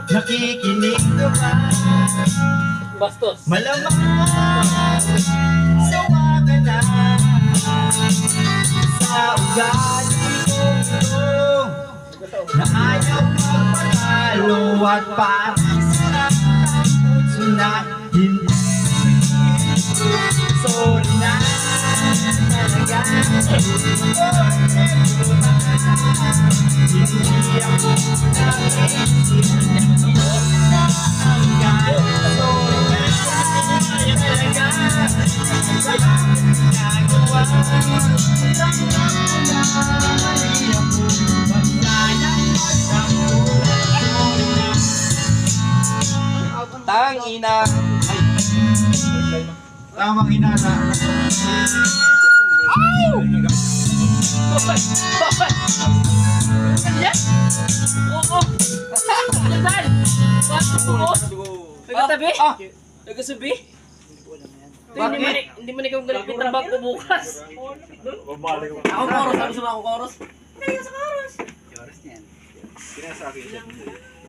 Nakikinig ka ba? Bastos. Malamang sawa ka na sa ugali kong ito na ayaw magpatalo at parang sarap ang puso na hindi. Sorry na talaga. Hindi ako naisip na hanggang. Sorry na talaga. Wala akong ginagawa. Tanggap ko na mali ako. Basta nang magtampo. Sorry na. Tangina. Tamang hinala. Ay! Yan? Oo. Yan. Oo. Nagkatabi? Nagkasubi? Hindi mo na ikaw galipin ng bangko bukas. Ako koros. Ano sa mga koros? Hindi sa koros. Kaya sa akin.